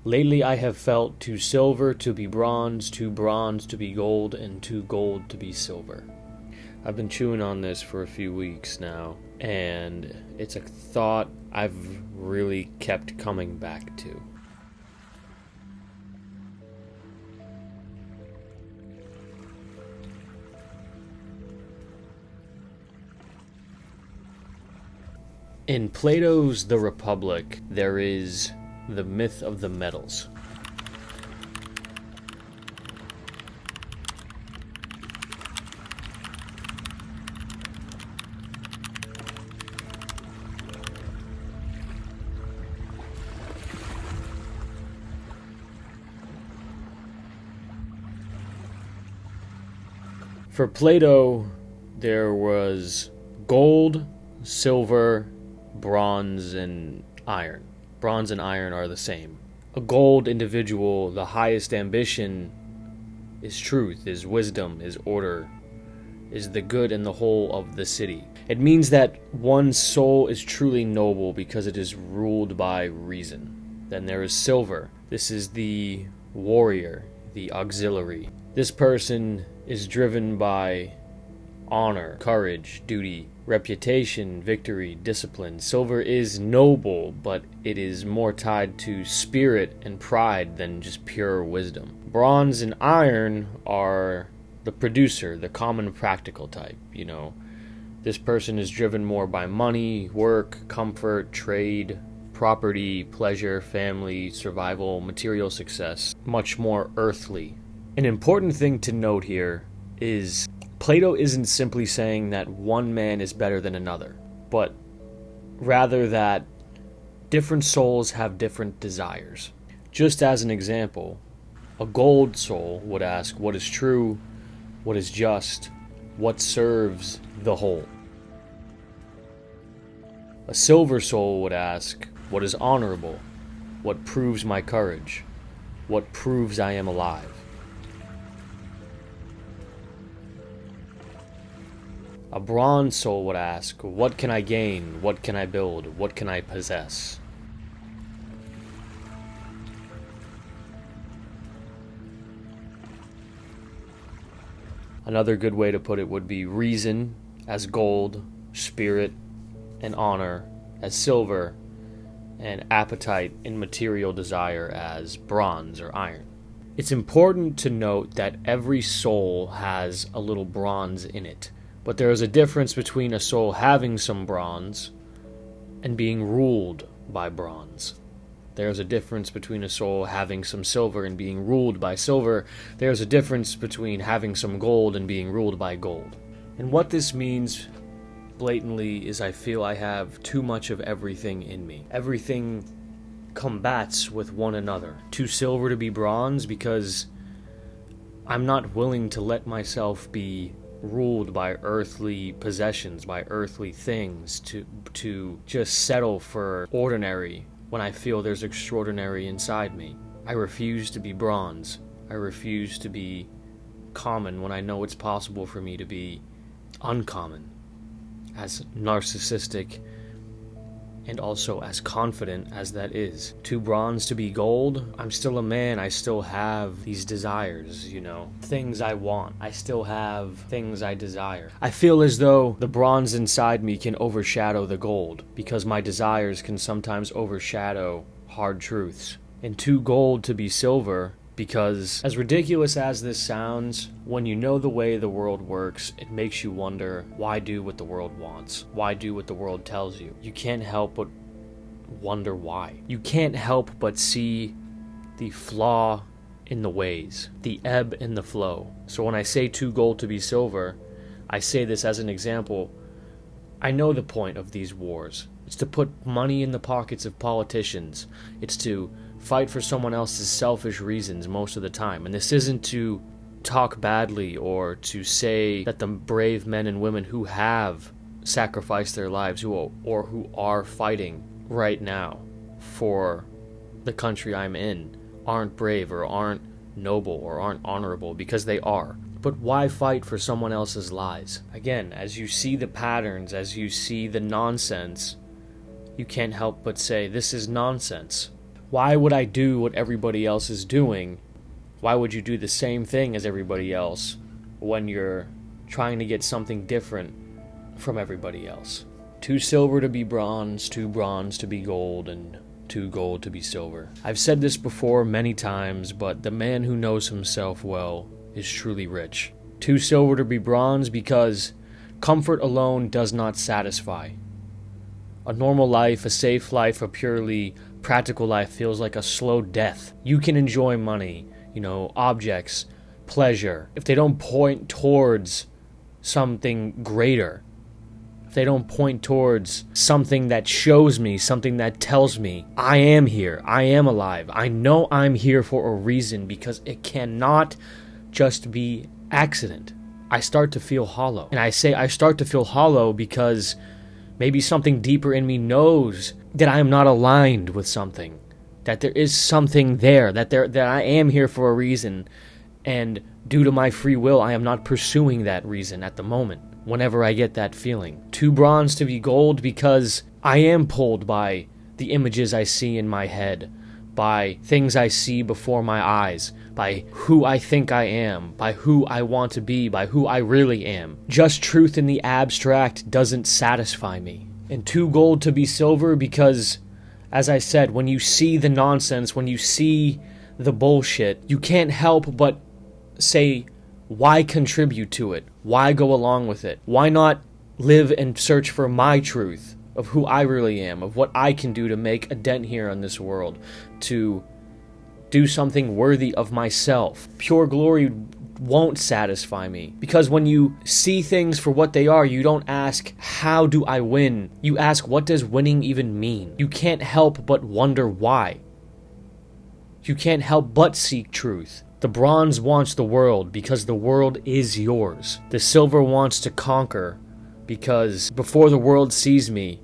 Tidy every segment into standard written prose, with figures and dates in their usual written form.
Lately I have felt too silver to be bronze, too bronze to be gold, and too gold to be silver. I've been chewing on this for a few weeks now, and it's a thought I've really kept coming back to. In Plato's The Republic, there is the myth of the metals. For Plato, there was gold, silver, bronze, and iron. Bronze and iron are the same. A gold individual, the highest ambition is truth, is wisdom, is order, is the good and the whole of the city. It means that one's soul is truly noble because it is ruled by reason. Then there is silver. This is the warrior, the auxiliary. This person is driven by honor, courage, duty, reputation, victory, discipline. Silver is noble, but it is more tied to spirit and pride than just pure wisdom. Bronze and iron are the producer, the common practical type, This person is driven more by money, work, comfort, trade, property, pleasure, family, survival, material success, much more earthly. An important thing to note here is Plato isn't simply saying that one man is better than another, but rather that different souls have different desires. Just as an example, a gold soul would ask what is true, what is just, what serves the whole. A silver soul would ask what is honorable, what proves my courage, what proves I am alive. A bronze soul would ask, what can I gain, what can I build, what can I possess? Another good way to put it would be reason as gold, spirit and honor as silver, and appetite and material desire as bronze or iron. It's important to note that every soul has a little bronze in it. But there is a difference between a soul having some bronze and being ruled by bronze. There is a difference between a soul having some silver and being ruled by silver. There is a difference between having some gold and being ruled by gold. And what this means blatantly is I feel I have too much of everything in me. Everything combats with one another. Too silver to be bronze because I'm not willing to let myself be ruled by earthly possessions, by earthly things, to just settle for ordinary when I feel there's extraordinary inside me. I refuse to be bronze. I refuse to be common when I know it's possible for me to be uncommon, as narcissistic and also as confident as that is. Too bronze to be gold, I'm still a man. I still have these desires, things I want. I still have things I desire. I feel as though the bronze inside me can overshadow the gold because my desires can sometimes overshadow hard truths. And too gold to be silver because, as ridiculous as this sounds, when you know the way the world works, it makes you wonder, why do what the world wants? Why do what the world tells you? You can't help but wonder why. You can't help but see the flaw in the ways, the ebb and the flow. So when I say too gold to be silver, I say this as an example. I know the point of these wars. It's to put money in the pockets of politicians. It's to fight for someone else's selfish reasons most of the time. And this isn't to talk badly or to say that the brave men and women who have sacrificed their lives who are fighting right now for the country I'm in aren't brave or aren't noble or aren't honorable, because they are. But why fight for someone else's lies? Again, as you see the patterns, as you see the nonsense, you can't help but say, this is nonsense. Why would I do what everybody else is doing? Why would you do the same thing as everybody else when you're trying to get something different from everybody else? 2 silver to be bronze, 2 bronze to be gold, and 2 gold to be silver. I've said this before many times, but the man who knows himself well is truly rich. 2 silver to be bronze because comfort alone does not satisfy. A normal life, a safe life, a purely practical life feels like a slow death. You can enjoy money, objects, pleasure, if they don't point towards something greater. If they don't point towards something that shows me, something that tells me, I am here, I am alive, I know I'm here for a reason, because it cannot just be accident. I start to feel hollow. And I say I start to feel hollow because maybe something deeper in me knows that I am not aligned with something, that there is something there, that I am here for a reason, and due to my free will, I am not pursuing that reason at the moment. Whenever I get that feeling. 2 bronze to be gold because I am pulled by the images I see in my head, by things I see before my eyes, by who I think I am, by who I want to be, by who I really am. Just truth in the abstract doesn't satisfy me. And 2 gold to be silver because, as I said, when you see the nonsense, when you see the bullshit, you can't help but say, why contribute to it? Why go along with it? Why not live and search for my truth of who I really am, of what I can do to make a dent here in this world, to do something worthy of myself? Pure glory won't satisfy me, because when you see things for what they are, you don't ask, how do I win? You ask, what does winning even mean? You can't help but wonder why. You can't help but seek truth. The bronze wants the world because the world is yours. The silver wants to conquer because before the world sees me,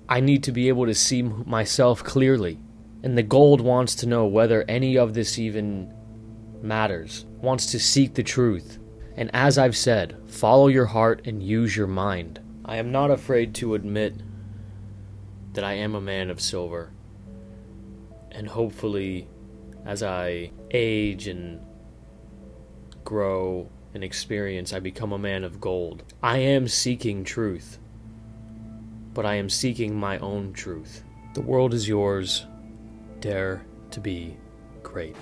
I need to be able to see myself clearly. And the gold wants to know whether any of this even matters, wants to seek the truth. And as I've said, follow your heart and use your mind. I am not afraid to admit that I am a man of silver. And hopefully, as I age and grow and experience, I become a man of gold. I am seeking truth, but I am seeking my own truth. The world is yours. Dare to be great.